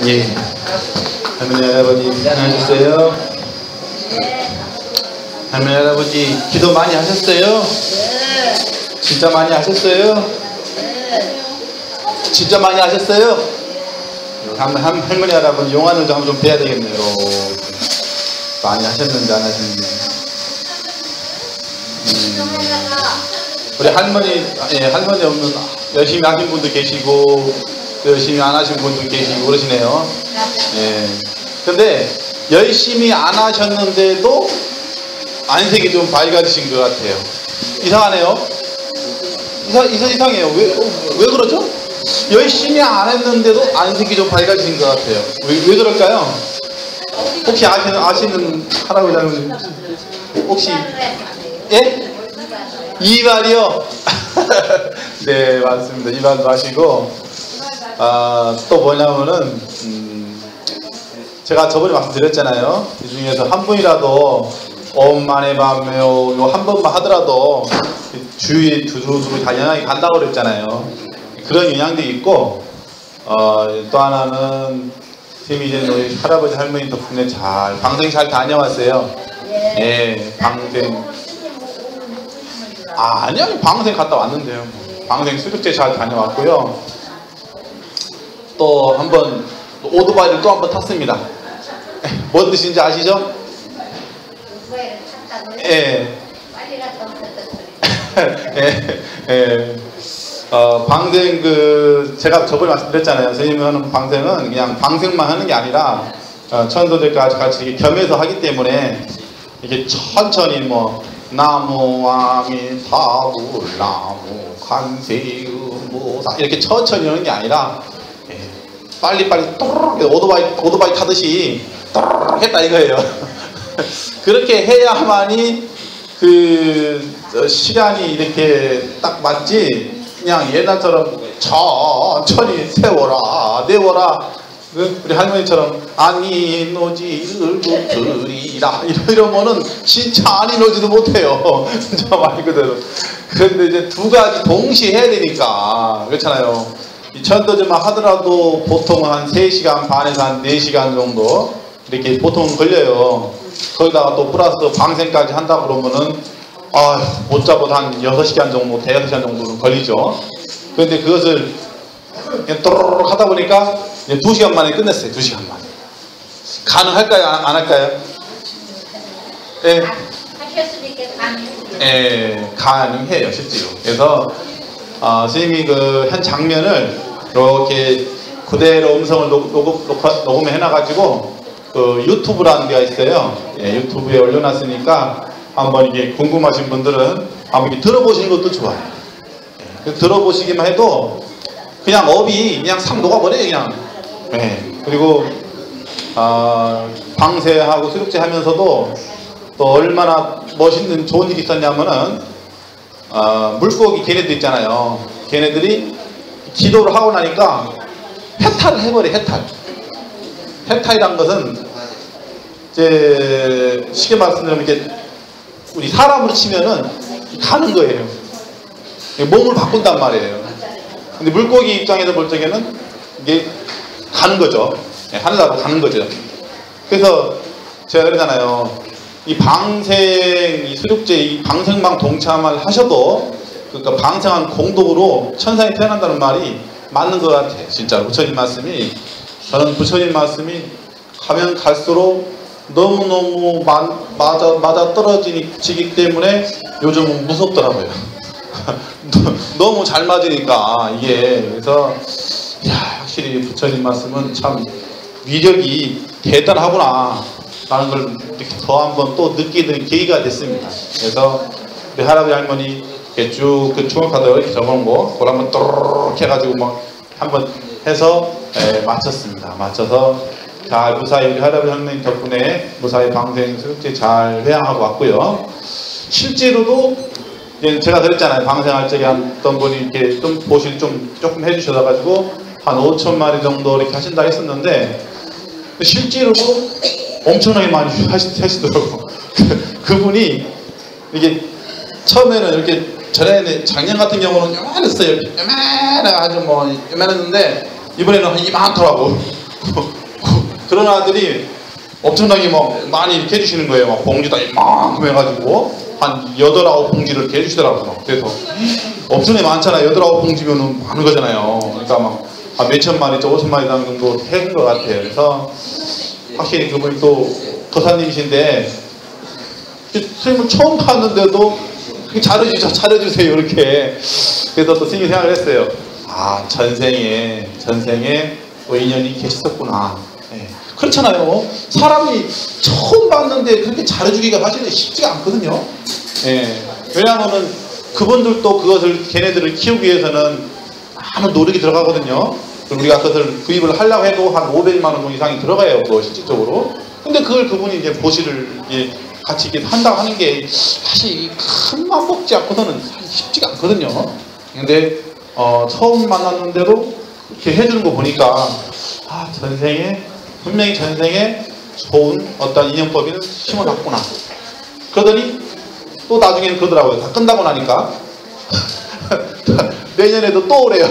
예. 할머니 할아버지 안녕하셨어요? 할머니 할아버지 기도 많이 하셨어요? 진짜 많이 하셨어요? 진짜 많이 하셨어요? 할머니 할아버지 용안을 좀 뵈야 되겠네요. 많이 하셨는지 안 하셨는지. 우리 할머니, 예, 할머니 없는 열심히 하신 분도 계시고 열심히 안 하신 분도 계시고 그러시네요. 예. 근데 열심히 안 하셨는데도 안색이 좀 밝아지신 것 같아요. 이상하네요. 이상해요. 왜 그러죠? 열심히 안 했는데도 안색이 좀 밝아지신 것 같아요. 왜 그럴까요? 혹시 아시는 할아버지 혹시 예? 이발이요? 네, 맞습니다. 이발도 하시고 또 뭐냐면은 제가 저번에 말씀드렸잖아요. 이 중에서 한 분이라도 엄만의 밤에요 한 번만 하더라도 주위에 두루두루 다 영향이 간다고 그랬잖아요. 그런 영향도 있고 또 하나는 이제 우리 할아버지 할머니 덕분에 방생 잘 다녀왔어요. 예, 방생. 아니요, 방생 갔다 왔는데요. 방생 수족제 잘 다녀왔고요. 또 한번 오토바이를 또 한번 탔습니다. 뭔 뜻인지 아시죠? 예. 예. 방생 제가 저번에 말씀드렸잖아요. 선생님이 하는 방생은 그냥 방생만 하는 게 아니라 천도들까지 같이 겸해서 하기 때문에 이렇게 천천히 뭐 나무 아미타불 나무 관세음보살 이렇게 천천히 하는 게 아니라 빨리빨리 또르륵 오토바이 타듯이 또르륵 했다 이거예요. 그렇게 해야만이 시간이 이렇게 딱 맞지. 그냥 옛날처럼 천천히 세워라 내워라 우리 할머니처럼 아니 노지를 붙으리라 이러면은 진짜 아니 노지도 못해요. 진짜 말 그대로. 그런데 이제 두 가지 동시에 해야 되니까 그렇잖아요. 이 천도제만 하더라도 보통 한 3시간 반에서 한 4시간 정도 이렇게 보통 걸려요. 거기다가 또 플러스 방생까지 한다 그러면은 못 잡아도 한 6시간 정도, 대여섯 시간 정도는 걸리죠. 그런데 그것을 그냥 또르륵 하다 보니까 2시간 만에 끝냈어요. 2시간 만에. 가능할까요? 안 할까요? 예. 하셨으니까 가능해요. 예, 가능해요, 실제로. 그래서 선생님이 한 장면을 이렇게 그대로 음성을 녹음해 놔가지고 유튜브라는 데가 있어요. 예, 유튜브에 올려놨으니까 한번 이게 궁금하신 분들은 한번 이렇게 들어보시는 것도 좋아요. 들어보시기만 해도 그냥 업이 그냥 싹 녹아버려요, 그냥. 네. 그리고 방세하고 수족제 하면서도 또 얼마나 멋있는 좋은 일이 있었냐면은 물고기 걔네들 있잖아요. 걔네들이 기도를 하고 나니까 해탈을 해버려. 해탈이란 것은 이제 쉽게 말씀드리면 이렇게 우리 사람으로 치면은 가는 거예요. 몸을 바꾼단 말이에요. 근데 물고기 입장에서 볼 적에는 이게 가는 거죠. 하늘나라로 가는 거죠. 그래서 제가 그러잖아요. 이 방생, 이 수족제, 이 방생망 동참을 하셔도 그러니까 방생한 공덕으로 천상에 태어난다는 말이 맞는 것 같아요. 진짜로 부처님 말씀이 저는 부처님 말씀이 가면 갈수록 너무너무 맞아 떨어지기 때문에 요즘은 무섭더라고요. 너무 잘 맞으니까 이게. 그래서 확실히 부처님 말씀은 참 위력이 대단하구나 라는 걸 이렇게 더 한번 또 느끼는 계기가 됐습니다. 그래서 우리 할아버지 할머니 쭉 추억카드 이렇게 적어놓은 거 그걸 한번 또르륵 해가지고 막 한번 해서 마쳤습니다. 맞춰서 잘 무사히 우리 할아버지 할머니 덕분에 무사히 방생 수족제 잘 회양하고 왔고요. 실제로도 제가 그랬잖아요. 방생할 적에 어떤 분이 이렇게 좀 보실 조금 해주셔가지고 한 5,000마리 정도 이렇게 하신다 했었는데 실제로도 엄청나게 많이 하시더라고. 그분이 이게 처음에는 이렇게 전에 작년 같은 경우는 요만했어요. 요만해 아주 뭐 요만했는데 이번에는 한 이만하더라고. 그런 아들이 엄청나게 막 많이 이렇게 해주시는 거예요. 막 봉지다 이만큼 해가지고 한 8, 9봉지를 이렇게 해주시더라고요. 그래서 엄청나게 많잖아요. 8, 9봉지면은 많은 거잖아요. 그러니까 막 몇천 마리, 5천 마리 정도 해준 것 같아요. 그래서 확실히 그분이 또 도사님이신데 선생님을 처음 봤는데도 잘해주세요 이렇게. 그래서 또 선생님이 생각을 했어요. 아, 전생에 또 인연이 계셨었구나. 네. 그렇잖아요. 사람이 처음 봤는데 그렇게 잘해주기가 사실은 쉽지가 않거든요. 네. 왜냐하면은 그분들도 그것을 걔네들을 키우기 위해서는 많은 노력이 들어가거든요. 우리가 그것을 구입을 하려고 해도 한 500만 원 이상이 들어가요. 그거 실질적으로. 근데 그걸 그분이 이제 보시를 같이 이렇게 한다고 하는 게 사실 큰 맘 먹지 않고서는 사실 쉽지가 않거든요. 근데 처음 만났는데도 이렇게 해주는 거 보니까 아, 분명히 전생에 좋은 어떤 인연법을 심어놨구나. 그러더니 또 나중에는 그러더라고요. 다 끝나고 나니까 내년에도 또 오래요.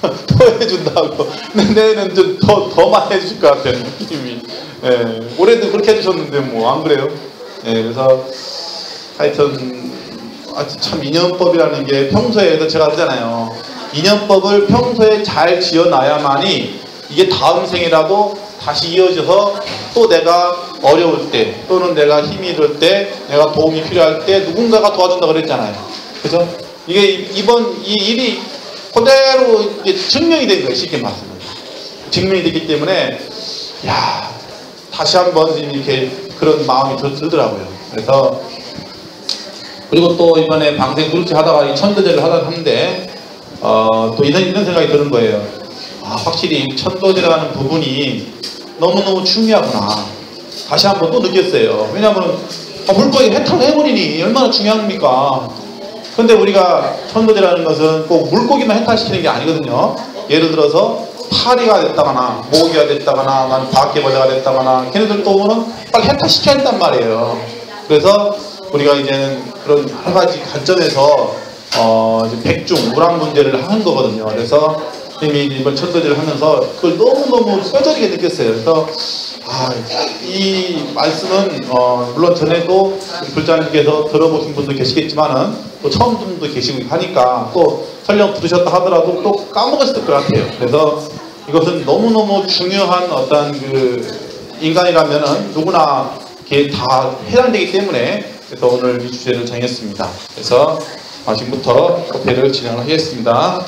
또 해준다고. 내년에는 좀 더 많이 해주실 것 같아요. 느낌이. 예, 올해도 그렇게 해주셨는데 뭐 안 그래요? 예, 그래서 하여튼 참 인연법이라는 게 평소에 제가 하잖아요. 인연법을 평소에 잘 지어놔야만이 이게 다음 생이라도 다시 이어져서 또 내가 어려울 때 또는 내가 힘이 들 때 내가 도움이 필요할 때 누군가가 도와준다고 그랬잖아요. 그죠? 이게 이번 이 일이 그대로 이제 증명이 된 거예요. 쉽게 말하면. 증명이 됐기 때문에 야, 다시 한번 이렇게 그런 마음이 들더라고요. 그래서 그리고 또 이번에 방생 그렇게 하다가 이 천도제를 하는데 또 이런 생각이 드는 거예요. 아, 확실히 천도제라는 부분이 너무너무 중요하구나. 다시 한번 또 느꼈어요. 왜냐하면 물고기 해탈을 해버리니 얼마나 중요합니까? 근데 우리가 천도제라는 것은 꼭 물고기만 해탈시키는 게 아니거든요. 예를 들어서 파리가 됐다거나 모기가 됐다거나 난 바퀴벌레가 됐다거나 걔네들 또 오면 빨리 해탈시켜야 된단 말이에요. 그래서 우리가 이제는 그런 여러 가지 관점에서 이제 백중 우랑 문제를 하는 거거든요. 그래서 선생님이 이번 천도제를 하면서 그걸 너무너무 뼈저리게 느꼈어요. 그래서 이 말씀은 물론 전에도 불자님께서 들어보신 분도 계시겠지만은 또 처음 듣는 분도 계시고 하니까 또 설령 들으셨다 하더라도 또 까먹었을 것 같아요. 그래서 이것은 너무너무 중요한 어떤 인간이라면은 누구나 이게 다 해당되기 때문에 그래서 오늘 이 주제를 정했습니다. 그래서 지금부터 협회를 진행을 하겠습니다.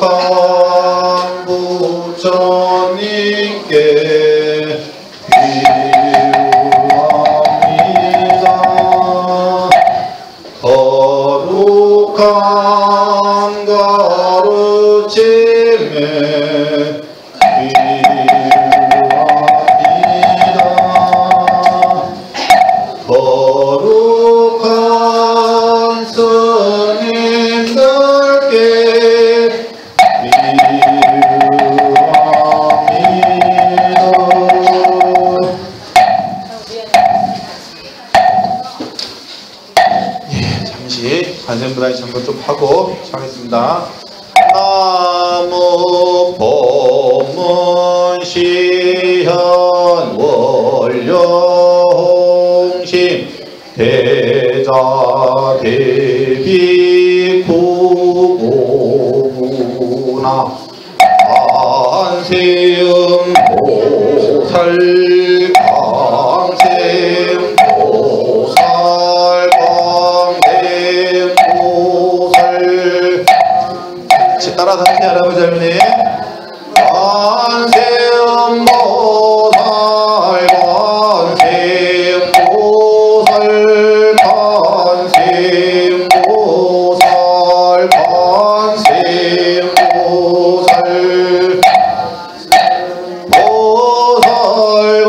거룩한 부처님께 비유합니다. 거룩한 가르침에 비유합니다. 거룩한 스님들께 관세음보다니 전부 좀 하고 시작하겠습니다. 나무 법문시현 원료홍심 대자 대비 구구나 안세음 보살 강세음 보살 강세음 보살 따라서 하세요 할아버지 할머니. 관세음 보살 관세음 보살 관세음 보살 관세음 보살 보살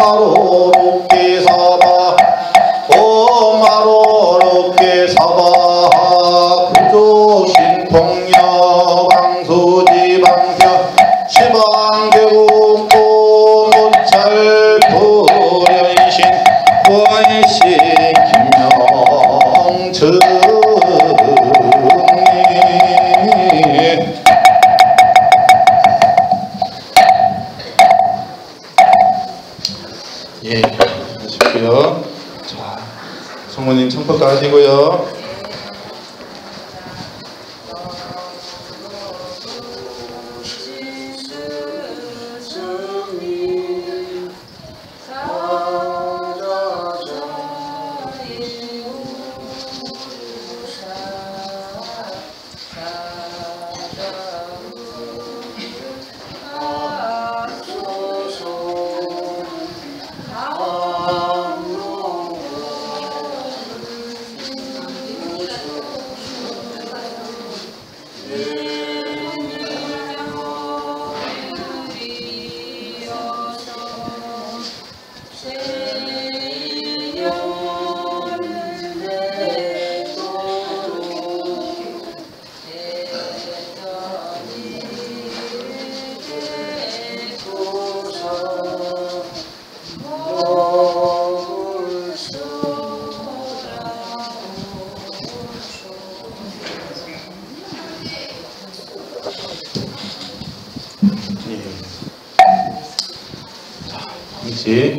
오마로 높게 사바 오마로 높게 사바 부조 신통역 강수지 방편 시방대국 고모찰 부련신 구원신 김명철 예, 하십시오. 자, 성모님 청법도 하시고요.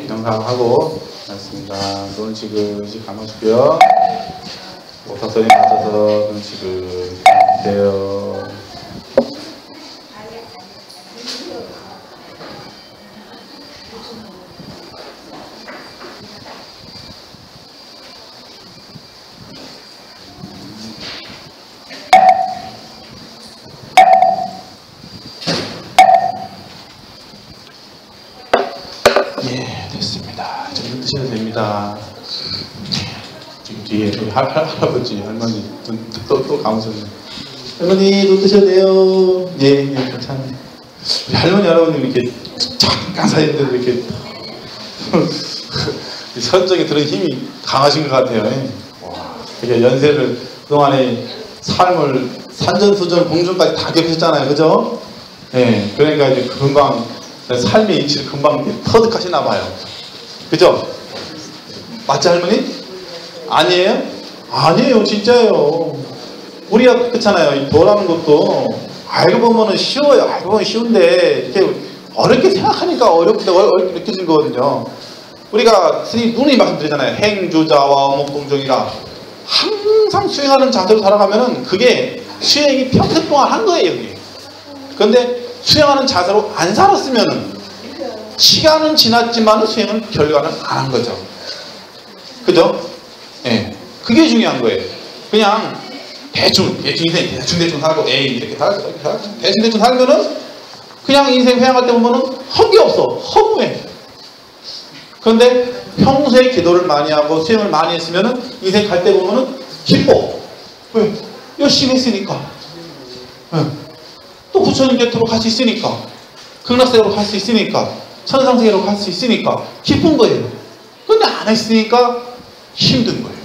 명상하고 있습니다. 눈 지그시 감으시고요. 오타선에 맞아서 눈 지그 감으세요. 예, 됐습니다. 지금 드셔도 됩니다. 지금 뒤에 우리 할아버지, 할머니 또 감으셨네. 할머니 눈 드셔도 돼요. 예, 괜찮아요. 우리 할머니, 할아버님 이렇게 잠깐 사이인데도 이렇게 선정에 들은 힘이 강하신 것 같아요. 와, 되게 연세를 그동안에 삶을 산전수전 공전까지 다 겪으셨잖아요, 그죠? 예, 그러니까 이제 금방 삶의 이치를 금방 터득하시나 봐요. 그죠? 맞지 할머니? 아니에요? 아니에요, 진짜예요. 우리가 그렇잖아요. 이 도라는 것도 알고 보면은 쉬워요. 알고 보면 쉬운데 이렇게 어렵게 생각하니까 어렵게 느껴지는 거거든요. 우리가 스님 누누이 말씀드리잖아요. 행주자와 어목동정이라 항상 수행하는 자세로 살아가면은 그게 수행이 평생 동안 한 거예요. 그게. 그런데 수행하는 자세로 안 살았으면은 시간은 지났지만 수행은 결과는 안 한 거죠. 그죠? 예. 그게 중요한 거예요. 그냥 대충 인생 살고 에이 이렇게 살았어. 대충 살면은 그냥 인생 회양할 때 보면은 헛게 없어. 허무해. 그런데 평소에 기도를 많이 하고 수행을 많이 했으면은 인생 갈 때 보면은 기뻐. 왜? 열심히 했으니까. 예. 또 부처님 곁으로 갈 수 있으니까, 극락세계로 갈 수 있으니까, 천상세계로 갈 수 있으니까 기쁜 거예요. 근데 안 했으니까 힘든 거예요.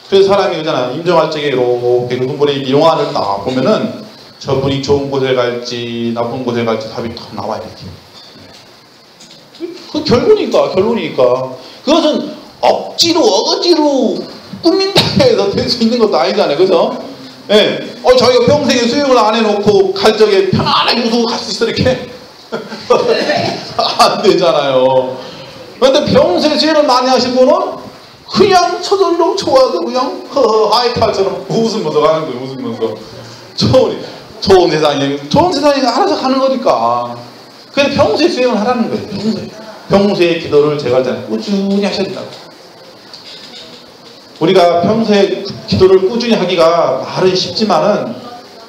그래서 사람이 그러잖아요. 임종할 적에 이렇게 그분의 미용안을 딱 보면은 저분이 좋은 곳에 갈지 나쁜 곳에 갈지 답이 딱 나와야 돼. 그 결론이니까. 그것은 억지로 꾸민다 해서 될 수 있는 것도 아니잖아요. 그죠? 예. 자기가 평생에 수행을 안 해놓고 갈 적에 편안하게 웃고 갈 수 있어, 이렇게? 안 되잖아요. 그런데 평생 수행을 많이 하신 분은 그냥 저절로 좋아서 그냥 하이탈처럼 웃으면서 가는 거예요, 웃으면서. 좋은 세상에 알아서 가는 거니까. 그래서 평소에 수행을 하라는 거예요, 평소에 기도를 제가 하잖아요. 꾸준히 하셔야 된다고. 우리가 평소에 기도를 꾸준히 하기가 말은 쉽지만은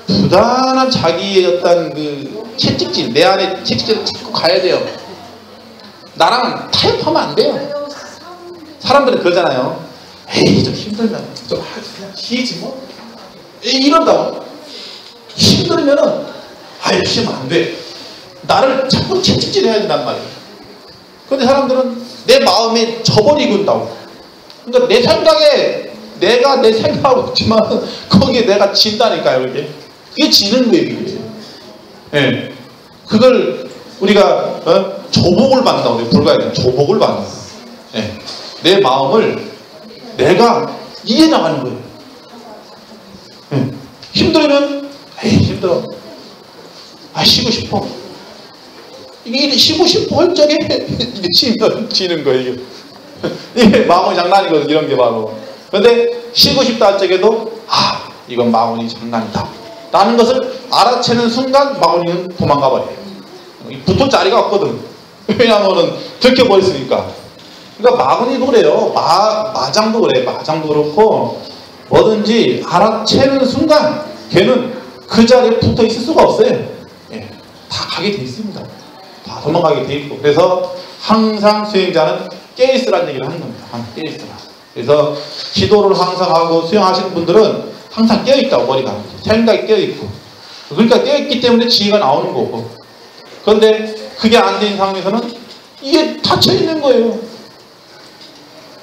부단한 자기의 어떤 그 채찍질, 내 안에 채찍질을 찾고 가야 돼요. 나랑 타협하면 안 돼요. 사람들은 그러잖아요. 에이, 좀 힘들면 좀 그냥 쉬지 뭐. 에이, 이런다고. 힘들면은 아예 쉬면 안 돼. 나를 자꾸 채찍질 해야 된단 말이에요. 그런데 사람들은 내 마음에 저버리고 있다고. 그러니까 내 생각에 내가 내 생각하고 있지만 거기에 내가 진다니까요. 그게 지는 거예요. 이게. 예. 그걸 우리가 조복을 받는다고 그래요. 불가에 조복을 받는 거예요. 예. 내 마음을 내가 이해나가는 거예요. 예. 힘들면 에이 힘들어. 아 쉬고 싶어. 이게 쉬고 싶어 할 적에 이게 지는 거예요. 이게 마음이 장난이거든. 이런 게 바로. 그런데 쉬고 싶다 할 적에도 아 이건 마음이 장난이다 라는 것을 알아채는 순간 마음이는 도망가 버려요. 붙을 자리가 없거든. 왜냐하면 들켜버렸으니까. 그러니까 마구니도 그래요. 마장도 그래요. 마장도 그렇고 뭐든지 알아채는 순간 걔는 그 자리에 붙어 있을 수가 없어요. 예, 다 가게 돼 있습니다. 다 도망가게 돼 있고. 그래서 항상 수행자는 깨있으라는 얘기를 하는 겁니다. 깨있으라. 그래서 기도를 항상 하고 수행하시는 분들은 항상 깨어있다고. 머리가 생각이 깨어있고, 그러니까 깨어있기 때문에 지혜가 나오는 거고. 그런데 그게 안 된 상황에서는 이게 닫혀있는 거예요.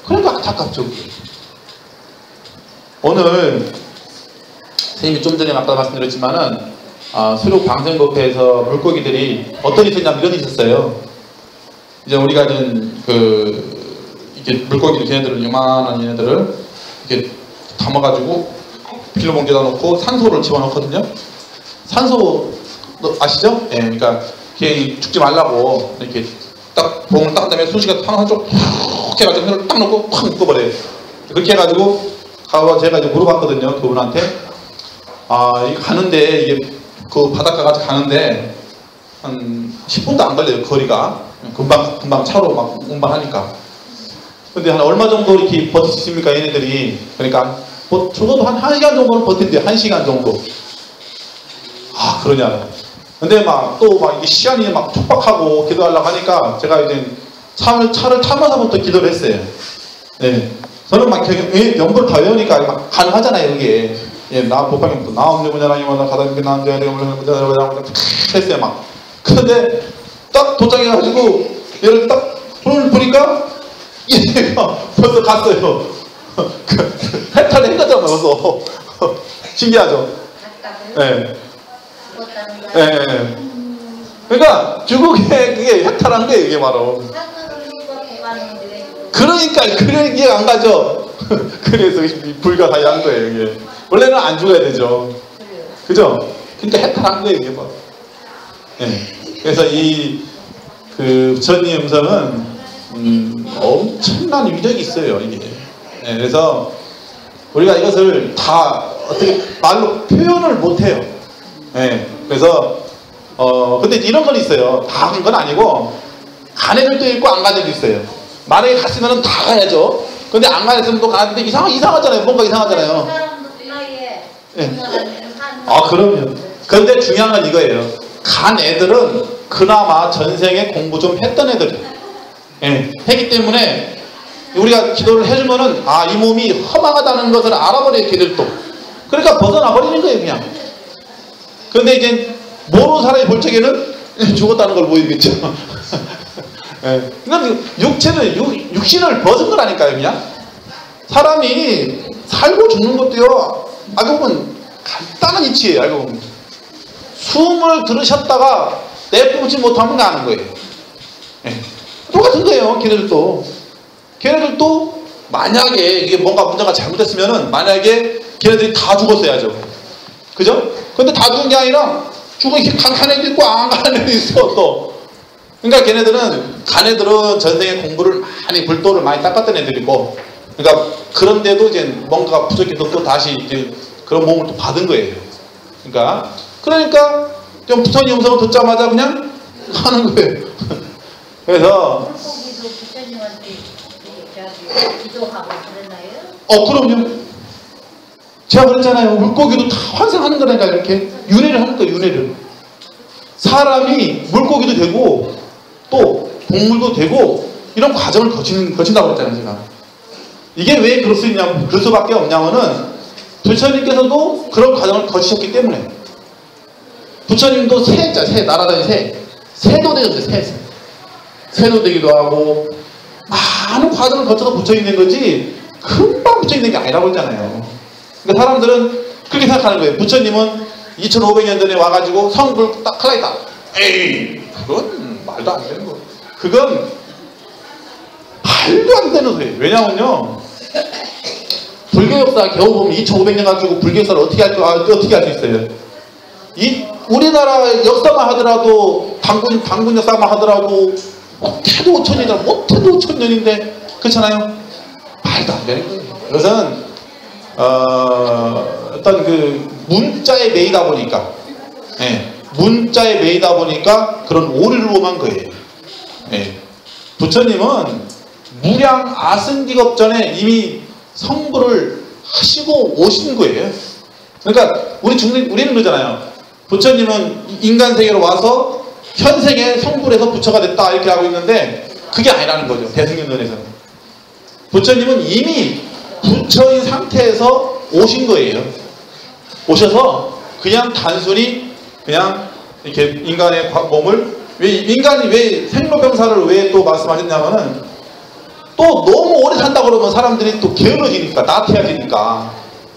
그러니까 안타깝죠. 오늘 선생님이 좀 전에 아까 말씀드렸지만은 수륙 방생법회에서 물고기들이 어떤 일이 있었냐면 이런 일이 있었어요. 이제 우리가 이렇게 물고기들 걔네들을 요만한 얘네들을 이렇게 담아가지고 비닐봉지에다 놓고 산소를 집어넣거든요. 산소 아시죠? 예, 그러니까 걔 죽지 말라고 이렇게 딱 봉을 딱 한 다음에 순식간에 한쪽 푹 해가지고 손을 딱 놓고 팍 묶어버려요. 그렇게 해가지고 제가 이제 물어봤거든요. 그분한테 이게 가는데 이게 그 바닷가까지 가는데 한 10분도 안 걸려요. 거리가 금방 차로 막 운반하니까. 근데 한 얼마 정도 이렇게 버틸 수 있습니까? 얘네들이. 그러니까 뭐 적어도 한 1시간 정도는 버틴대요. 1시간 정도. 그러냐. 근데 또 이게 시간이 막 촉박하고 기도하려고 하니까 제가 이제 차를 타면서부터 기도를 했어요. 네. 저는 막 연구를 다 외우니까 막 가능하잖아요. 이게. 예, 나 복강님도 나 없는 분야나 이거나 가다니까 남자야 내가 했어요. 막. 근데 딱 도착해가지고 얘를 딱 손을 보니까 얘가 벌써 갔어요. 해탈을 했거든요. 벌써. 신기하죠? 네. 네. 그러니까 중국에 그게 해탈한 거예요. 이게 바로. 그러니까 이해가 안 가죠. 그래서 불가사의한 거예요. 이게. 원래는 안 죽어야 되죠. 그죠? 그러니까 해탈한 거예요. 이게 바로. 네. 그래서 부처님 음성은 엄청난 위력이 있어요. 이게. 네. 그래서 우리가 이것을 다 어떻게 말로 표현을 못해요. 네. 그래서 근데 이런 건 있어요. 다 한 건 아니고 간 애들도 있고 안 간 애들도 있어요. 만약에 갔으면 다 가야죠. 근데 안 가야으면 또 가는데 이상하잖아요. 뭔가 이상하잖아요. 네. 그럼요. 그런데 중요한 건 이거예요. 간 애들은 그나마 전생에 공부 좀 했던 애들이에요. 예, 했기 때문에 우리가 기도를 해주면은 이 몸이 허망하다는 것을 알아버려요. 걔들도. 그러니까 벗어나 버리는 거예요. 그냥. 그런데 이제 모르는 사람이 볼 적에는 죽었다는 걸 보이겠죠. 예. 그러니까 육신을 벗은 거라니까요. 그냥. 사람이 살고 죽는 것도요. 알고 보면 간단한 이치예요. 알고 보면. 숨을 들으셨다가 내뿜지 못하면 가는 거예요. 예. 똑같은 거예요. 걔네들도 만약에 이게 뭔가 문제가 잘못됐으면은 만약에 걔네들이 다 죽었어야죠. 그죠? 근데 다 죽은 게 아니라 죽은 간 애도 있고 안 간 애도 있어 또. 그러니까 걔네들은 간 애들은 전생에 공부를 많이 불도를 많이 닦았던 애들이고, 그러니까 그런데도 이제 뭔가가 부족해도 또 다시 이제 그런 몸을 또 받은 거예요. 그러니까 좀 부처님 음성을 듣자마자 그냥 하는 거예요. 그래서 물고기도 부처님한테 기도하고 그랬나요? 그럼요. 제가 그랬잖아요. 물고기도 다 환생하는 거니까 이렇게 윤회를 하는 거예요. 윤회를. 사람이 물고기도 되고 또 동물도 되고 이런 과정을 거친다고 그랬잖아요. 제가. 이게 왜 그럴 수밖에 없냐면은 부처님께서도 그런 과정을 거치셨기 때문에. 부처님도 새 날아다니는 새도 되는데 세도되기도 하고 많은 과정을 거쳐서 부처님 된 거지 금방 부처님 된 게 아니라고 했잖아요. 그러니까 사람들은 그렇게 생각하는 거예요. 부처님은 2500년 전에 와가지고 성불 딱 하나 있다. 에이, 그건 말도 안 되는 거예요. 그건 말도 안 되는 소리예요. 왜냐면요, 불교 역사 겨우 보면 2500년 가지고 불교 역사를 어떻게 할 수 있어요? 이 우리나라 역사만 하더라도 당군 역사만 하더라도 못해도 5000년이다. 못해도 5000년인데 그렇잖아요. 말도 안 되는 거예요. 그것은 어떤 그 문자에 매이다 보니까, 예, 문자에 매이다 보니까 그런 오류를 범한 거예요. 예. 부처님은 무량 아승기급 전에 이미 성불을 하시고 오신 거예요. 그러니까 우리는 그러잖아요. 부처님은 인간 세계로 와서 현생에 성불해서 부처가 됐다 이렇게 하고 있는데 그게 아니라는 거죠. 대승견론에서는. 부처님은 이미 부처인 상태에서 오신 거예요. 오셔서 그냥 단순히 그냥 이렇게 인간의 몸을 인간이 왜 생로병사를 왜 또 말씀하셨냐면은 또 너무 오래 산다 그러면 사람들이 또 게을러지니까 나태해지니까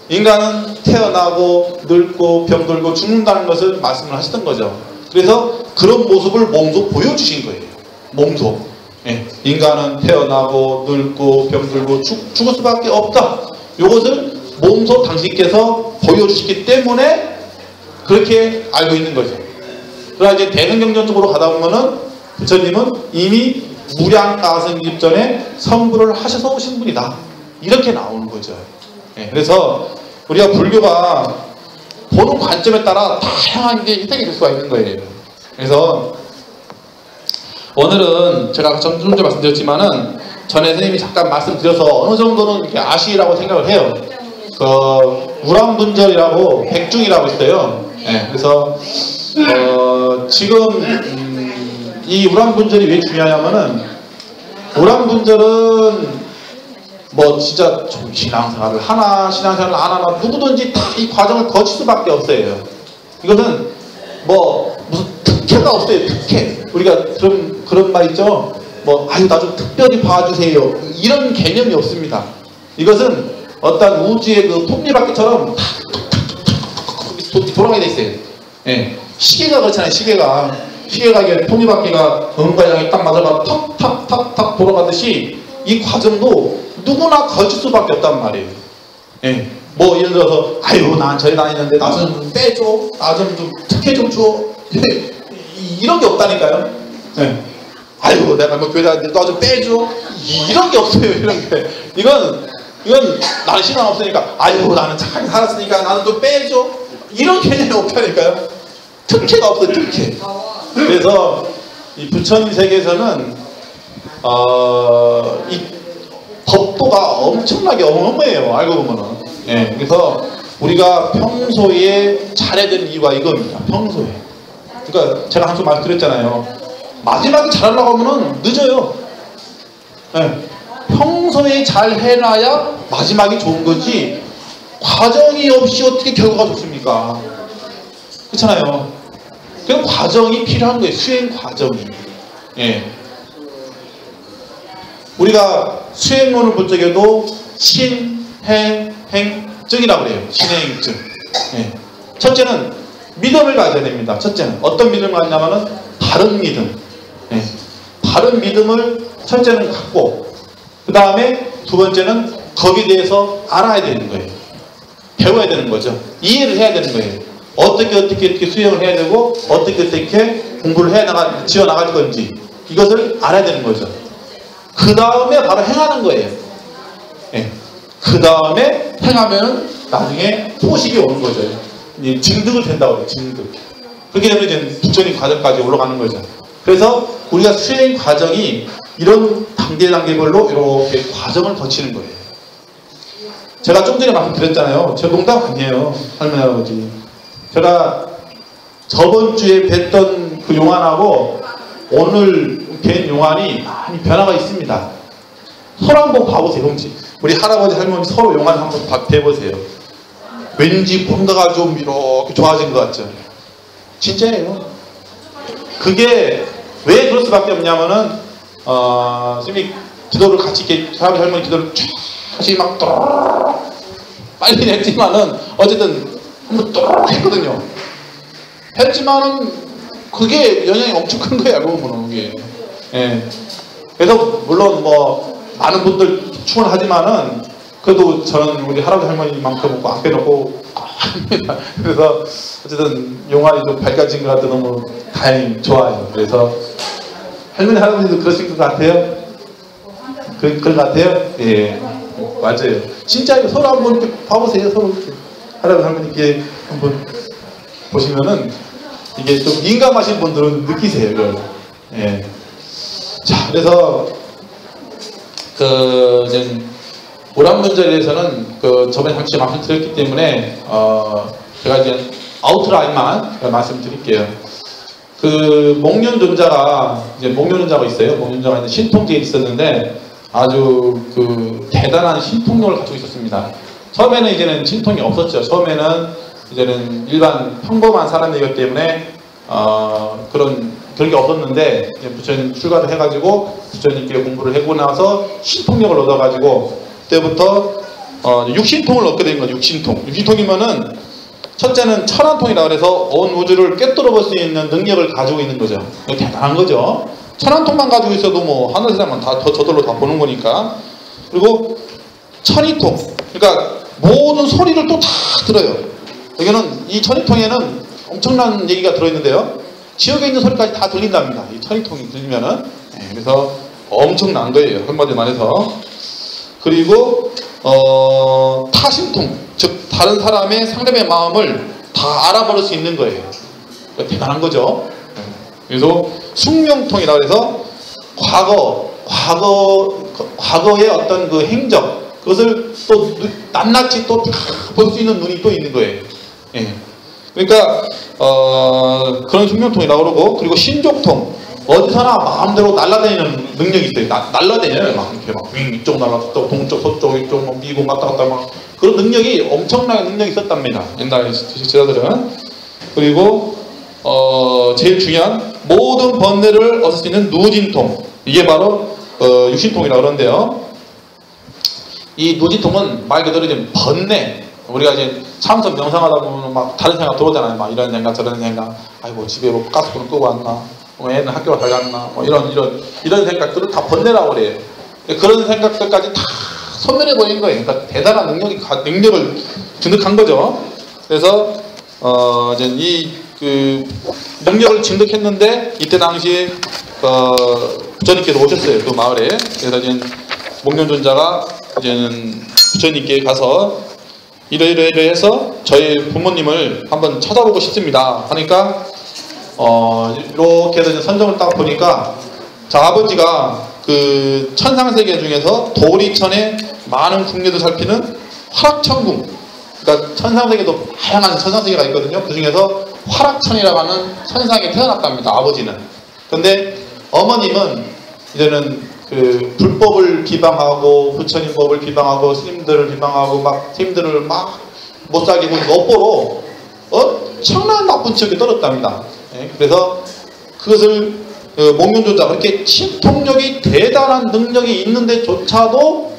인간은 태어나고 늙고 병들고 죽는다는 것을 말씀을 하셨던 거죠. 그래서 그런 모습을 몸소 보여주신 거예요. 몸소. 예. 인간은 태어나고 늙고 병들고 죽을 수밖에 없다. 이것을 몸소 당신께서 보여주시기 때문에 그렇게 알고 있는 거죠. 그러나 이제 대승경전 쪽으로 가다 보면은 부처님은 이미 무량가승기 전에 성불을 하셔서 오신 분이다. 이렇게 나오는 거죠. 예. 그래서 우리가 불교가 보는 관점에 따라 다양한 게 혜택이 될 수가 있는 거예요. 그래서 오늘은 제가 좀 전에 말씀드렸지만은 전에 선생님이 잠깐 말씀드려서 어느 정도는 이렇게 아시라고 생각을 해요. 그 우람분절이라고 백중이라고 있어요. 예, 그래서 지금 이 우람분절이 왜 중요하냐면은 우람분절은 뭐 진짜 좀 신앙생활을 하나 신앙생활을 안 하나 누구든지 다 이 과정을 거칠 수밖에 없어요. 이거는 뭐 무슨 특혜가 없어요. 특혜. 우리가 그런 말 있죠. 뭐 아유 나 좀 특별히 봐주세요. 이런 개념이 없습니다. 이것은 어떤 우주의 그 톱니바퀴처럼 돌아가게 돼 있어요. 예. 시계가 그렇잖아요. 시계가 이게 톱니바퀴가 음과 양이 딱 맞아가 탁탁탁탁 돌아가듯이 이 과정도 누구나 거칠 수밖에 없단 말이에요. 예. 뭐 예를 들어서 아유 난 저리 다니는데 나 좀 빼줘. 나 좀 특혜 좀 줘. 이런 게 없다니까요. 예. 아유 내가 뭐 교회 다니는데 너 좀 빼줘. 이런 게 없어요. 이런 게. 이건 나는 신앙 없으니까 아유 나는 착하게 살았으니까 나는 좀 빼줘. 이런 개념이 없다니까요. 특혜가 없어요. 특혜. 그래서 이 부처님 세계에서는 이 법도가 엄청나게 어마어마해요. 알고 보면은. 예, 그래서 우리가 평소에 잘해야 되는 이유가 이겁니다. 평소에. 그러니까 제가 한번 말씀드렸잖아요. 마지막에 잘하려고 하면은 늦어요. 예, 평소에 잘 해놔야 마지막이 좋은 거지 과정이 없이 어떻게 결과가 좋습니까? 그렇잖아요. 그 과정이 필요한 거예요. 수행 과정이. 예. 우리가 수행론을 볼 적에도 신행행증이라고 그래요. 신행증. 예. 첫째는 믿음을 가져야 됩니다. 첫째는 어떤 믿음을 갖냐면은 바른 믿음. 예. 바른 믿음을 첫째는 갖고 그 다음에 두 번째는 거기에 대해서 알아야 되는 거예요. 배워야 되는 거죠. 이해를 해야 되는 거예요. 어떻게 수행을 해야 되고 어떻게 공부를 지어 나갈 건지 이것을 알아야 되는 거죠. 그 다음에 바로 행하는 거예요. 예. 그 다음에 행하면 나중에 소식이 오는 거죠. 증득을 된다고 해요. 증득. 그렇게 되면 이제 부처님 과정까지 올라가는 거죠. 그래서 우리가 수행 과정이 이런 단계별로 이렇게 과정을 거치는 거예요. 제가 좀 전에 말씀드렸잖아요. 제가 농담 아니에요. 할머니 할아버지. 제가 저번 주에 뵀던 그 용안하고 오늘 뵌 용안이 많이 변화가 있습니다. 서로 한번 봐보세요. 우리 할아버지 할머니 서로 용안 한번 뵈보세요. 왠지 뭔가가 좀 이렇게 좋아진 것 같죠. 진짜예요. 그게 왜 그럴 수밖에 없냐면은 스님이 기도를 같이 이렇게 할아버지 할머니 기도를 쫙 막 또르르 빨리 했지만은 어쨌든 한번 또르르 했거든요. 했지만은 그게 영향이 엄청 큰 거예요. 알고 보면 그게. 예. 그래서 물론 뭐 많은 분들 충원하지만은 그래도 저는 우리 할아버지 할머니만큼 안 빼놓고 합니다. 그래서 어쨌든 용환이 좀 밝아진 것 같아 너무 다행히 좋아요. 그래서 할머니 할아버지도 그러신 것 같아요? 그런 것 같아요? 예, 맞아요. 진짜 서로 한번 이렇게 봐보세요. 서로 이렇게 할아버지 할머니 이렇게 한번 보시면은 이게 좀 민감하신 분들은 느끼세요. 이걸. 예. 자, 그래서 이제 오란문절에서는 저번에 잠시 말씀드렸기 때문에 제가 이제 아웃라인만 말씀드릴게요. 목련존자가 있어요. 목련존자가 이제 신통제에 있었는데 아주 대단한 신통력을 가지고 있었습니다. 처음에는 이제는 신통이 없었죠. 처음에는 이제는 일반 평범한 사람이기 때문에 그런 게 없었는데 이제 부처님 출가를 해가지고 부처님께 공부를 하고 나서 신통력을 얻어가지고 그때부터 육신통을 얻게 된 거죠. 육신통이면은 첫째는 천안통이라 그래서 온 우주를 꿰뚫어 볼 수 있는 능력을 가지고 있는 거죠. 대단한 거죠. 천안통만 가지고 있어도 뭐 하늘 세상은 다 저절로 다 보는 거니까. 그리고 천이통, 그러니까 모든 소리를 또 다 들어요. 여기는 이 천이통에는 엄청난 얘기가 들어있는데요. 지역에 있는 소리까지 다 들린답니다. 이 천이통이 들리면은. 네, 그래서 엄청난 거예요. 한마디로 말해서. 그리고 타심통, 즉 다른 사람의 상대의 마음을 다 알아버릴 수 있는 거예요. 그러니까 대단한 거죠. 그래서 숙명통이라 그래서 과거의 어떤 그 행적, 그것을 또 낱낱이 또 볼 수 있는 눈이 또 있는 거예요. 예. 그러니까 그런 숙명통이라고 그러고, 그리고 신족통, 어디서나 마음대로 날아다니는 능력이 있어요. 날아다녀요. 막 이렇게 막 이쪽 날아서 동쪽, 서쪽, 이쪽 막 미국 왔다 갔다 막 그런 능력이 엄청나게 능력이 있었답니다. 옛날 제자들은. 그리고 제일 중요한 모든 번뇌를 얻을 수 있는 누진통, 이게 바로 육신통이라고 그러는데요. 이 누진통은 말 그대로 이제 번뇌, 우리가 이제 참선 명상하다 보면 막 다른 생각 들어오잖아요. 막 이런 생각 저런 생각, 아이고 집에 뭐 가스불은 끄고 왔나, 애는 학교를 잘 갔나, 뭐 이런 생각들을 다 번뇌라고 그래요. 그런 생각들까지 다 소멸해 버린 거예요. 그러니까 대단한 능력을 증득한 거죠. 그래서 이제 이 능력을 증득했는데 이때 당시에 부처님께서 오셨어요. 그 마을에. 그래서 이제 목련존자가 이제는 부처님께 가서 이러해서 저희 부모님을 한번 찾아보고 싶습니다 하니까 이렇게 해서 선정을 딱 보니까 자, 아버지가 그 천상세계 중에서 도리천의 많은 궁녀도 살피는 화락천궁, 그러니까 천상세계도 다양한 천상세계가 있거든요. 그 중에서 화락천이라고 하는 천상에 태어났답니다. 아버지는. 근데 어머님은 이제는 그 불법을 비방하고 부처님 법을 비방하고 스님들을 비방하고 막 스님들을 막 못살게 군 업보로 엄청난 나쁜 지역에 떨었답니다. 예? 그래서 그것을 목련존자가 그렇게 신통력이 대단한 능력이 있는데조차도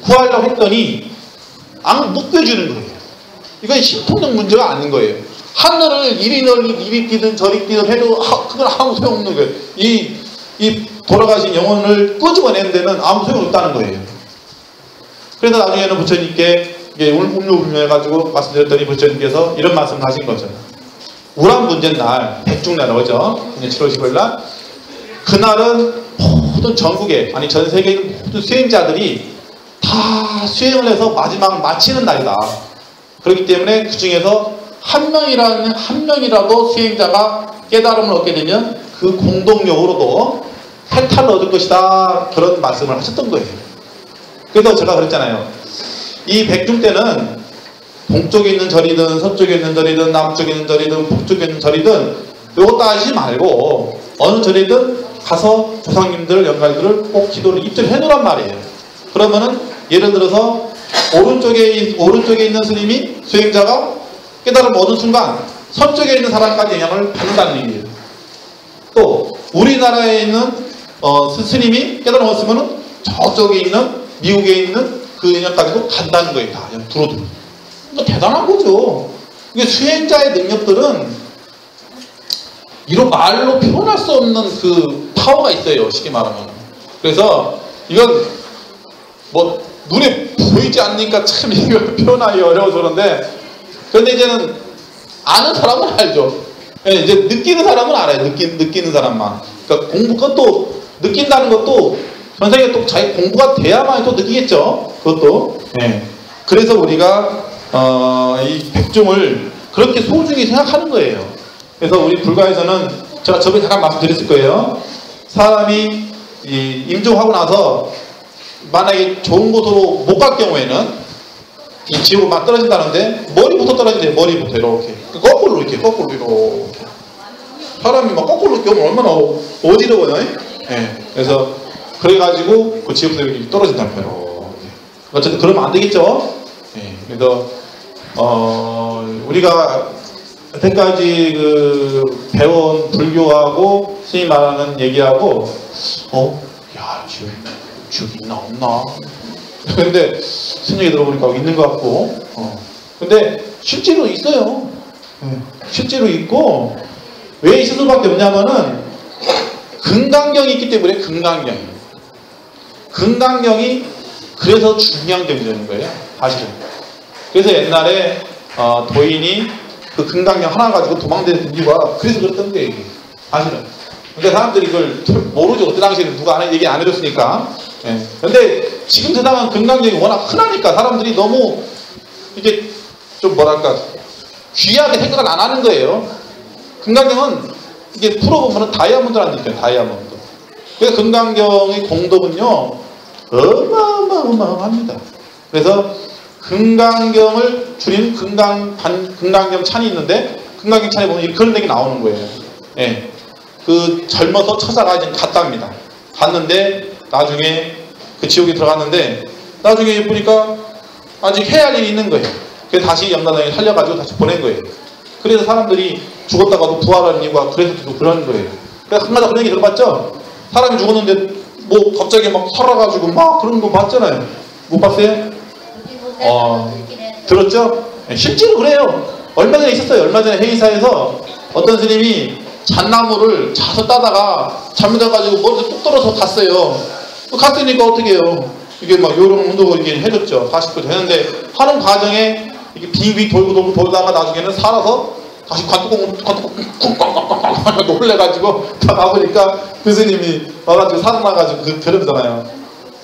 구하려고 했더니 안 묶여주는 거예요. 이건 신통력 문제가 아닌 거예요. 하늘을 이리 뛰든 저리 뛰든 해도 그건 아무 소용없는 거예요. 이 돌아가신 영혼을 끄집어내는 데는 아무 소용없다는 거예요. 그래서 나중에는 부처님께 울며불며해가지고 말씀드렸더니 부처님께서 이런 말씀을 하신 거죠. 우란문제 날, 백중날이라고 하죠. 7월 15일 날. 그날은 모든 전국에, 아니 전 세계에 있는 모든 수행자들이 다 수행을 해서 마지막 마치는 날이다. 그렇기 때문에 그 중에서 한 명이라도 수행자가 깨달음을 얻게 되면 그 공동력으로도 해탈을 얻을 것이다. 그런 말씀을 하셨던 거예요. 그래서 제가 그랬잖아요. 이 백중 때는 동쪽에 있는 절이든 서쪽에 있는 절이든 남쪽에 있는 절이든 북쪽에 있는 절이든 이거 따지지 말고 어느 절이든 가서 조상님들 영가들을 꼭 기도를 입절해 놓으란 말이에요. 그러면은 예를 들어서 오른쪽에 있는 스님이 수행자가 깨달음을 얻은 순간 서쪽에 있는 사람까지 영향을 받는다는 얘기예요. 또 우리나라에 있는 스님이 깨달아 먹었으면은 저쪽에 있는 미국에 있는 그 인연까지도 간다는 거예요. 다 그냥 두루두루. 그러니까 대단한 거죠. 이게 수행자의 능력들은 이런 말로 표현할 수 없는 그 파워가 있어요. 쉽게 말하면. 그래서 이건 뭐 눈에 보이지 않으니까 참 이걸 표현하기 어려워서 그런데, 그런데 이제는 아는 사람은 알죠. 이제 느끼는 사람은 알아요. 느끼는 사람만. 그러니까 그것도 느낀다는 것도 전생에 또 자기 공부가 돼야만 또 느끼겠죠. 그것도. 예. 그래서 우리가 이 백중을 그렇게 소중히 생각하는 거예요. 그래서 우리 불가에서는 제가 저번에 잠깐 말씀드렸을 거예요. 사람이 임종하고 나서 만약에 좋은 곳으로 못 갈 경우에는 이 지옥으로 막 떨어진다는데 머리부터 떨어진대요. 머리부터 이렇게 거꾸로 이렇게 사람이 막 거꾸로 이렇게 오면 얼마나 어지러워요. 예. 그래서 그래가지고 그 지옥에서 이렇게 떨어진다는 거예요. 어쨌든 그러면 안 되겠죠. 예. 그래서 우리가 여태까지 그 배운 불교하고 스님이 말하는 얘기하고 야 지옥이 있나 없나. 근데 스님 얘기 들어보니까 있는 것 같고 근데 실제로 있어요. 실제로 있고 왜 있을 수밖에 없냐면은 금강경이 있기 때문에. 금강경이 그래서 중요한 경전인 거예요. 사실은. 그래서 옛날에 도인이 그 금강경 하나 가지고 도망다니는 이유가 그래서 그랬던 거예요. 이게. 사실은. 근데 사람들이 이걸 모르죠. 그때 당시에는 누가 얘기 안 해줬으니까. 예. 근데 지금 세상은 금강경이 워낙 흔하니까 사람들이 너무 이게 좀 뭐랄까 귀하게 생각을 안 하는 거예요. 금강경은 이게 풀어보면 다이아몬드라는 느낌이에요. 다이아몬드. 그래서 금강경의 공덕은요 어마어마합니다. 그래서 금강경을 줄인 금강경 찬이 있는데 금강경 찬에 보면 그런 얘기 나오는 거예요. 예. 그 젊어서 처자가 이제 갔답니다. 갔는데 나중에 그 지옥에 들어갔는데 나중에 보니까 아직 해야 할 일이 있는 거예요. 그래서 다시 염라대왕이 살려가지고 다시 보낸 거예요. 그래서 사람들이 죽었다가도 부활하는 이유가 그래서 그러는 거예요. 그래서 한마디 그런 얘기 들어봤죠? 사람이 죽었는데 뭐 갑자기 막 살아가지고 막 그런 거 봤잖아요. 못 봤어요? 들었죠? 실제로 그래요. 얼마 전에 있었어요. 얼마 전에 회의사에서 어떤 스님이 잣나무를 자서 따다가 잘못해가지고 머리에 뚝 떨어서 갔어요. 갔으니까 어떻게 해요? 이게 막 요령 운동을 이게 해줬죠. 40분 되는데 하는 과정에 이게 빙빙 돌다가 나중에는 살아서 다시 관뚜껑 쿵쾅쾅쾅 놀래가지고 다 가보니까 그 스님이 와가지고 살아나가지고 그 그러잖아요.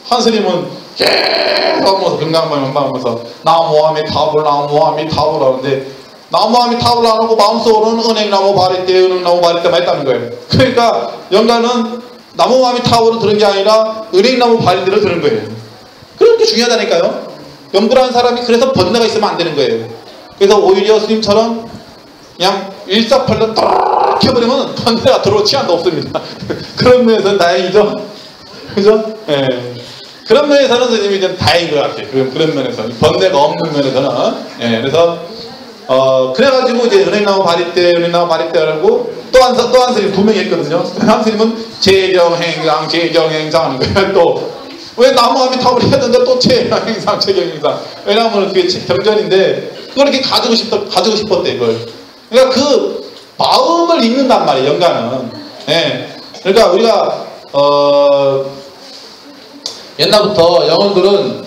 한 스님은 계속 하면서 금강만 하면서 나무아미 타불 하는데 나무아미 타불 안 하고 마음속으로는 은행나무 바리떼만 했다는 거예요. 그러니까 영가는 나무아미 타불을 들은 게 아니라 은행나무 바리떼를 들은 거예요. 그런 게 중요하다니까요. 염불하는 사람이 그래서 번뇌가 있으면 안 되는 거예요. 그래서 오히려 스님처럼 그냥 일사팔로 딱 켜버리면 번뇌가 들어올 시간도 없습니다. 그런 면에서는 다행이죠. 그죠? 예. 그런 면에서는 스님이 좀 다행인 것 같아요. 그런 면에서. 번뇌가 없는 면에서는. 예. 그래서, 그래가지고 이제 은행나무 바리떼라고 또 한 스님 두 명이 있거든요. 한 스님은 재경행상 하는 거예요. 또. 왜 나무아미 타불 했는데 또 재경행상. 왜냐하면 그게 경전인데, 그걸 이렇게 가지고 싶었대, 이걸. 그러니까 그 마음을 읽는단 말이에요, 영가는. 예. 그러니까 우리가, 옛날부터 영혼들은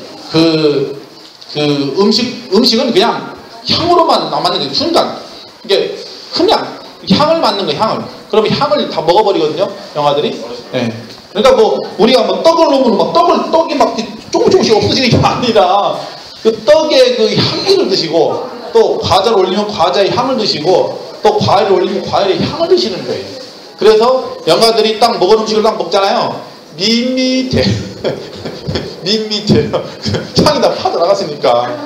음식은 그냥 향으로만 남았는 거예요. 순간. 이게 그냥 향을 맡는 거예요, 향을. 그러면 향을 다 먹어버리거든요, 영화들이. 예. 그러니까 뭐, 우리가 뭐 떡을 놓으면 막 떡이 막 조금씩 없어지는 게 아니라 그 떡의 그 향기를 드시고 또 과자를 올리면 과자의 향을 드시고 또 과일을 올리면 과일의 향을 드시는 거예요. 그래서 영가들이 딱 먹은 음식을 딱 먹잖아요. 밋밋해요. 향이 다 빠져나갔으니까.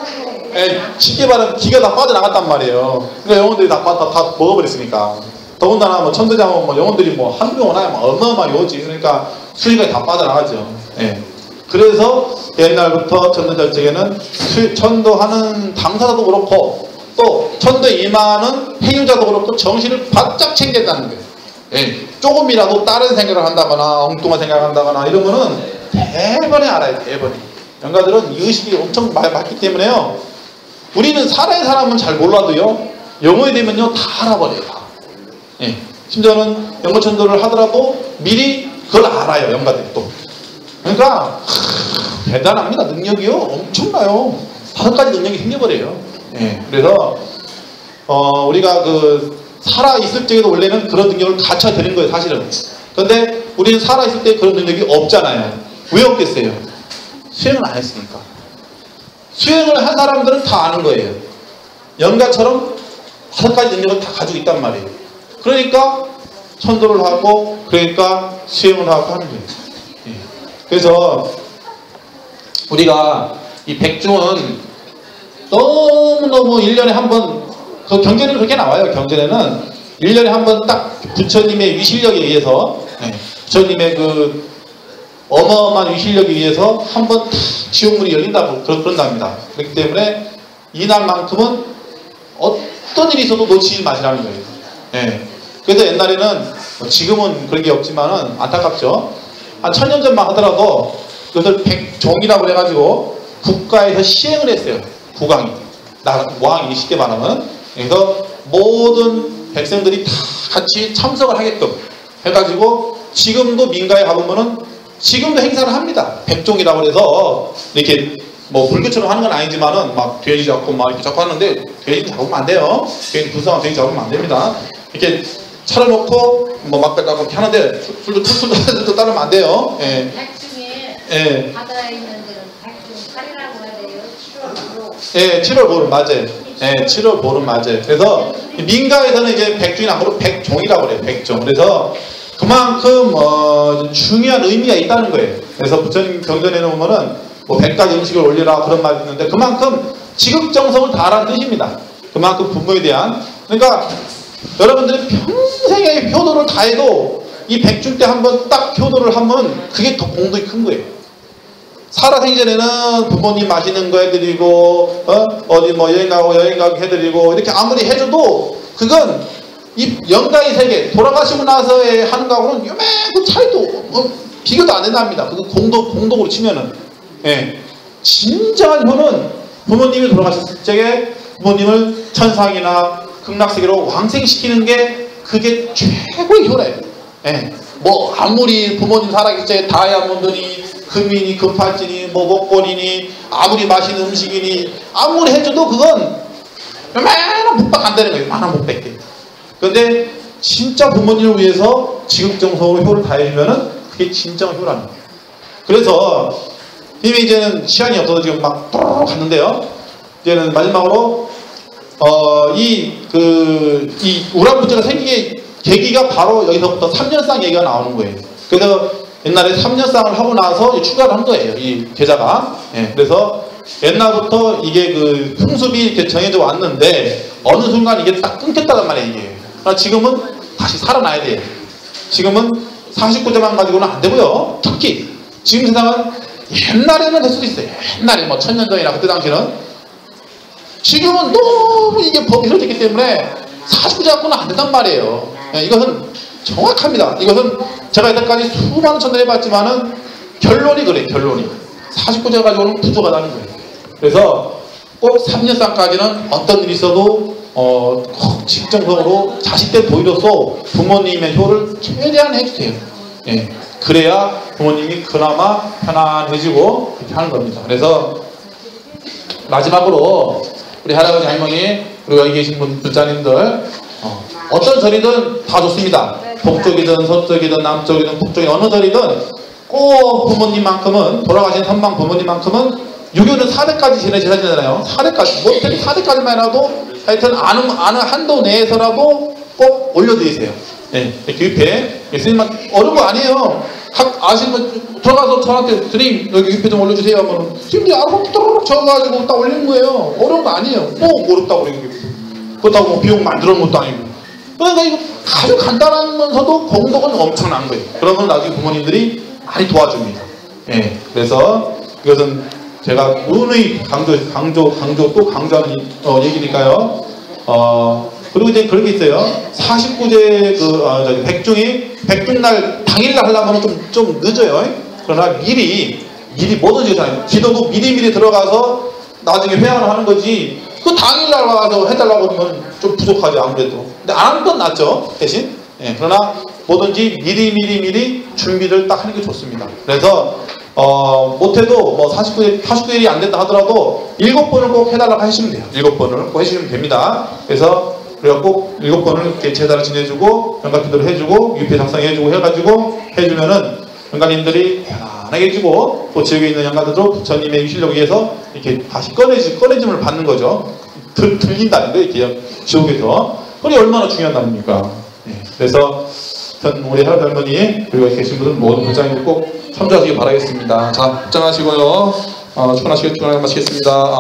쉽게 말하면 기가 다 빠져나갔단 말이에요. 그러니까 영혼들이 다 먹어버렸으니까. 더군다나 뭐 천도장은 뭐 영혼들이 뭐 한두 명 오나요? 어마어마하게 오지. 그러니까 수위가 다 빠져나가죠. 예. 그래서 옛날부터 천도절정에는 천도하는 당사자도 그렇고 또 천도에 임하는 행위자도 그렇고 정신을 바짝 챙겨야 된다는 거예요. 예, 조금이라도 다른 생각을 한다거나 엉뚱한 생각을 한다거나 이러면은 대번에 알아요. 대번에. 영가들은 이 의식이 엄청 많기 때문에요. 우리는 살아야 사람은 잘 몰라도요. 영어에 되면요 다 알아버려요. 다. 예, 심지어는 영어천도를 하더라도 미리 그걸 알아요. 영가들이 또. 그러니까 대단합니다. 능력이요 엄청나요. 5가지 능력이 생겨버려요. 예, 그래서 우리가 살아있을 적에도 원래는 그런 능력을 갖춰야 되는 거예요. 사실은. 그런데 우리는 살아있을 때 그런 능력이 없잖아요. 왜 없겠어요? 수행을 안 했으니까. 수행을 한 사람들은 다 아는 거예요. 영가처럼 5가지 능력을 다 가지고 있단 말이에요. 그러니까 천도를 하고 그러니까 수행을 하고 하는 거예요. 예. 그래서 우리가 이 백중은 너무너무 1년에 한 번, 그 경전에는 그렇게 나와요. 경전에는 1년에 한 번 딱 부처님의 위실력에 의해서, 부처님의 그 어마어마한 위실력에 의해서 한 번 지옥문이 열린다고 그런답니다. 그렇기 때문에 이날만큼은 어떤 일이 있어도 놓치지 마시라는 거예요. 예. 그래서 옛날에는 지금은 그런 게 없지만은 안타깝죠. 한 1000년 전만 하더라도 그것을 백종이라고 해가지고 국가에서 시행을 했어요. 국왕이. 왕이 쉽게 말하면. 그래서 모든 백성들이 다 같이 참석을 하게끔 해가지고 지금도 민가에 가보면은 지금도 행사를 합니다. 백종이라고 해서 이렇게 뭐 불교처럼 하는 건 아니지만은 막 돼지 잡고 막 이렇게 잡고 하는데 돼지 잡으면 안 돼요. 괜히 불쌍한 돼지 잡으면 안 됩니다. 이렇게 차려놓고 뭐 막대 까고 이렇게 하는데 술도 따르면 안 돼요. 예. 백중에 바다에 있는 데는 백중살이라고 해야 돼요. 7월 보름. 예, 7월 보름 맞아요. 예, 7월 보름 맞아요. 그래서 민가에서는 이제 백중이 아니고 백종이라고 그래요. 백종. 그래서 그만큼 중요한 의미가 있다는 거예요. 그래서 부처님 경전에 보면은 뭐 100가지 음식을 올리라 그런 말이 있는데 그만큼 지극정성을 다하라는 뜻입니다. 그만큼 부모에 대한. 그러니까 여러분들이 평생의 효도를 다해도 이 백중 때 한번 딱 효도를 하면 그게 더 공덕이 큰 거예요. 살아생전에는 부모님 맛있는 거 해드리고 어디 뭐 여행 가고 해드리고 이렇게 아무리 해줘도 그건 이 영가의 세계 돌아가시고 나서 하는 거하고는 요만큼 차이도 비교도 안 된답니다. 그 공덕으로 치면은. 예. 진정한 효는 부모님이 돌아가셨을 적에 부모님을 천상이나 극락세계로 왕생시키는 게 그게 최고의 효래요. 예. 뭐 아무리 부모님 살아계실 적에 다이아몬드니 금이니 금팔찌니 뭐 목걸이니 아무리 맛있는 음식이니 아무리 해줘도 그건 요만한 묵박 안 되는 거예요. 요만한 묵밖에. 그런데 진짜 부모님을 위해서 지극정성으로 효를 다해주면은 그게 진정한 효라는 거예요. 그래서 이제는 시간이 없어서 지금 막 갔는데요. 이제는 마지막으로 이 우란부처가 생기게 계기가 바로 여기서부터 3년상 얘기가 나오는 거예요. 그래서 옛날에 3년상을 하고 나서 추가를 한 거예요. 이 계좌가. 예, 그래서 옛날부터 이게 그 풍습이 이렇게 정해져 왔는데 어느 순간 이게 딱 끊겼다는 말이에요. 이게. 그러나 지금은 다시 살아나야 돼요. 지금은 49제만 가지고는 안 되고요. 특히 지금 세상은 옛날에는 될 수도 있어요. 옛날에 뭐 1000년 전이나 그때 당시는. 지금은 너무 이게 법이 흐려졌기 때문에 49제 갖고는 안 된단 말이에요. 예, 이것은 정확합니다. 이것은 제가 여태까지 수많은 천을 해봤지만은 결론이 그래요. 결론이 49제 가지고는 부족하다는 거예요. 그래서 꼭 3년상까지는 어떤 일이 있어도 꼭 직정성으로 자식들 보이로써 부모님의 효를 최대한 해주세요. 예, 그래야 부모님이 그나마 편안해지고 그렇게 하는 겁니다. 그래서 마지막으로 우리 할아버지 할머니 그리고 여기 계신 부자님들 어떤 절이든 다 좋습니다. 북쪽이든 서쪽이든 남쪽이든 북쪽이든 어느 절이든 꼭 부모님만큼은 돌아가신 선망 부모님만큼은 유교는 4대까지 지내시잖아요. 4대까지 못해 4대까지만 해도 하여튼 아는 한도 내에서라도 꼭 올려드리세요. 네, 교육회 스님만 어려운 거 아니에요. 아시면 들어가서 저한테 스님 여기 교육회 좀 올려주세요 하면 스님이 알아서 뚜루룩 적어가지고 딱 올리는 거예요. 어려운 거 아니에요. 뭐 어렵다고 그렇다고 뭐 비용 만들어 놓은 것도 아니고. 그러니까 이거 아주 간단하면서도 공덕은 엄청난 거예요. 그러면 나중에 부모님들이 많이 도와줍니다. 예, 그래서 이것은 제가 은의 강조 또 강조하는 얘기니까요. 그리고 이제 그런 게 있어요. 49제 백중날 당일날 하려면 좀 늦어요. 그러나 미리 뭐든지 다 기도도 미리 들어가서 나중에 회양을 하는 거지. 그 당일날 와서 해달라고 하면 좀 부족하죠, 아무래도. 근데 안 하는 건 낫죠, 대신. 예, 그러나 뭐든지 미리 준비를 딱 하는 게 좋습니다. 그래서 못해도 뭐 49일이 안 된다 하더라도 7번을 꼭 해달라고 하시면 돼요. 7번을 꼭 해주시면 됩니다. 그래서 우리가 꼭 7번을 이렇게 제단을 지내주고 병가기도를 해주고 유표 작성해주고 해가지고 해주면은 병가님들이 편안하게 해주고 또 지역에 있는 양가들도 부처님의 실력에 의해서 이렇게 다시 꺼내짐을 받는 거죠. 들린다는 거예요, 이렇게 지옥에서. 그게 얼마나 중요한 나무입니까? 네. 그래서 우리 할아버지 그리고 계신 분들 모든 불장님 꼭 참조하시기 바라겠습니다. 자, 입장하시고요. 축원하시게 마치겠습니다.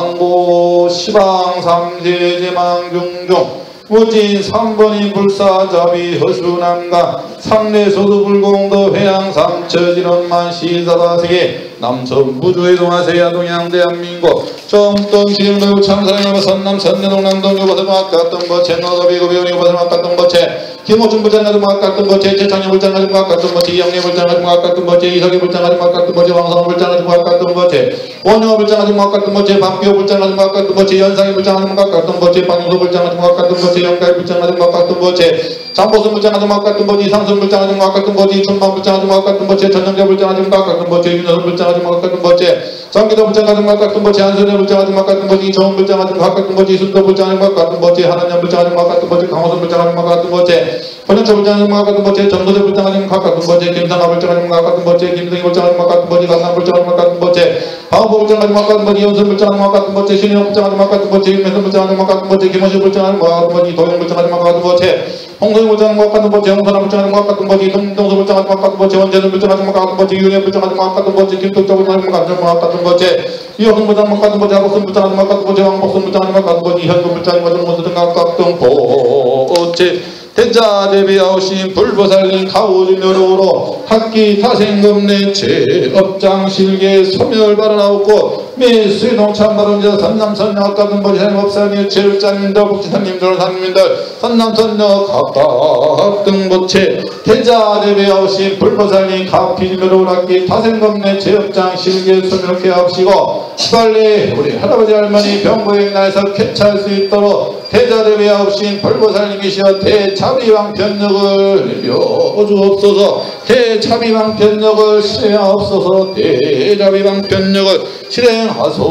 안고 시방 삼세제망중종 무진 3번이 불사자비 허수남가 상례소도 불공도 회양 삼처진원만 시사다세계 남섬 부주의 동아세야 동양 대한민국 정동 시흥도구 참사랑여보 선남 선내동남동 요보서 막갔던 거체 너더비고 배우니 요보서 막갔던 거체 김호준 불장가도 막갔던 거체 최창현 불장가도 막갔던 거체 이영래 불장가도 막갔던 거체 이석희 불장가도 막갔던 거체 왕성호 불장가도 막갔던 거체 원영호 불장가도 막갔던 거체 박기호 불장가도 막갔던 거체 연상희 불장가도 막갔던 거체 박용서 불장가도 막갔던 거체 영가희 불장가도 막갔던 거체 장보선 불장가도 막갔던 거체 이상선 불장가도 막갔던 거체 춘방 불장가도 막갔던 거체 전영재 불장가도 막갔던 거체 윤여선 불장가도 막갔던 거체 정기도 불장가도 막갔던 거체 한선혜 불장가도 막갔던 거체 이정훈 불장가도 막갔던 거체 이순도 불장가도 막갔던 거체 한한년 불장가도 막갔던 거체 강호선 불장가도 막갔던 거체 권영철 불장가도 막갔던 거체 정도대 불장가도 막갔던 거체 김상하 불장가도 막갔던 거체 김승희 불장가도 막갔던 거체 강남 불장가도 막갔던 거체 방호보 불장가도 막갔던 거체 이현선 불장가도 막갔던 거체 신혜영 불장가도 막갔던 거체 윤명선 불장가도 막갔던 거체 김원식 불장가도 막갔던 거체 도영 불장가도 막갔던 거체 홍성희 불장가도 막갔던 거체 홍선아 불장가도 막갔던 거체 동동서 불장가도 막갔던 거체 원재는 불장가도 막갔던 거체 유영애 불장가도 막갔던 거체 김덕자 불장가도 막갔던 거체 이호승 불장가도 막갔던 거체 하복선 불장가도 막갔던 거체 왕복선 불장가도 막갔던 거체 이현금 불장가도 막갔던 거체 대자대비하오신 불보살님 가오주묘로로 학기 타생금내체 업장실계 소멸발언하옵고 매수동 참발언자 선남선녀 가든보리 사님업사님 제일장님들 복지사님들 사님들 선남선녀 각각 등보체 대자대비하오신 불보살님 가피주묘로로 학기 타생금내체 업장실계 소멸케 하옵시고 빨리 우리 할아버지 할머니 병고행 날에서 쾌차할 수 있도록 대자대비하오신 불보살님이시여 대자비왕 변력을 내려주옵소서. 대자비왕 변력을 실행하옵소서. 대자비왕 변력을 실행하소서.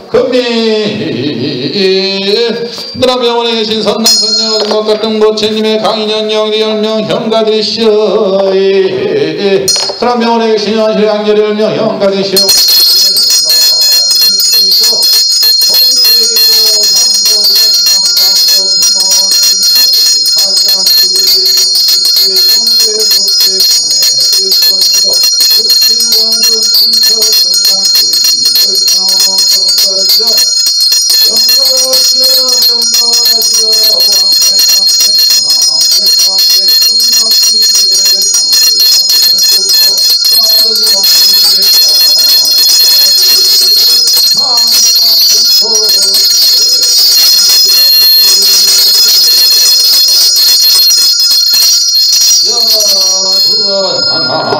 금리 드라병원에 계신 선남선녀 등보체님의 강인현 영리 10명 형가들이시여 드라병원에 계신 현실 양절이 10명 형가들이시여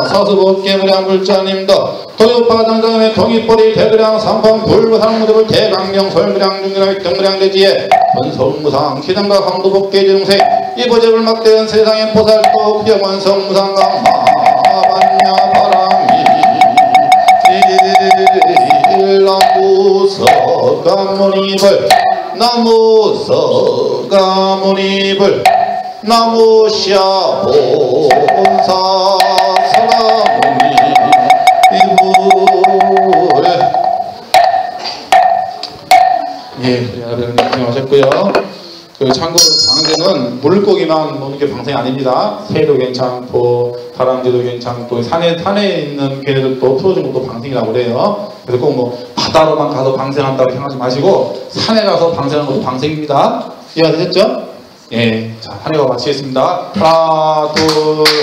사수복개무량 불자님도 도요파장장의 동이뿌리 대그량 삼판 불무상무대불 대강령 설무량 중기랑 등무량 대지에 번성무상 기장과 강도복개지중생 이보제불 막대한 세상의 포살도 병원성 무상강 마반야 바람이 나무서가모니불 나무서가모니불 나무샤 본사 사라모니 이불에 예, 우리 아버님 고생하셨고요. 참고로 방생은 물고기만 노는 게 방생이 아닙니다. 새도 괜찮고 다람쥐도 괜찮고 산에 있는 걔네들도 풀어주고 또 방생이라고 그래요. 그래서 꼭 뭐 바다로만 가서 방생한다고 생각하지 마시고 산에 가서 방생하는 것도 방생입니다. 이해가 되셨죠? 예, 자, 한 회가 마치겠습니다. 하나, 둘,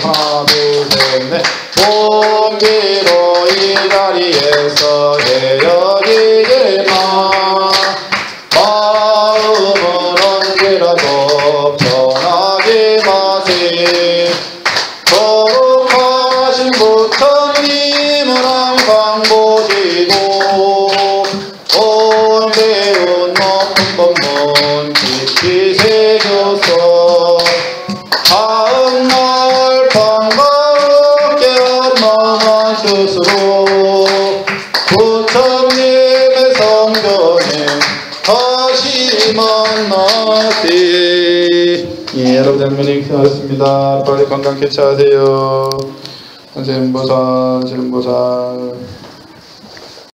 셋, 넷. 본기로 이 자리에서 헤어지지 마. 마음 뜻으로 부처님의 성전에 다시 만나세. 예, 여러분 장면이 고생하셨습니다. 빨리 건강 개최하세요. 선생님보살, 지름보살.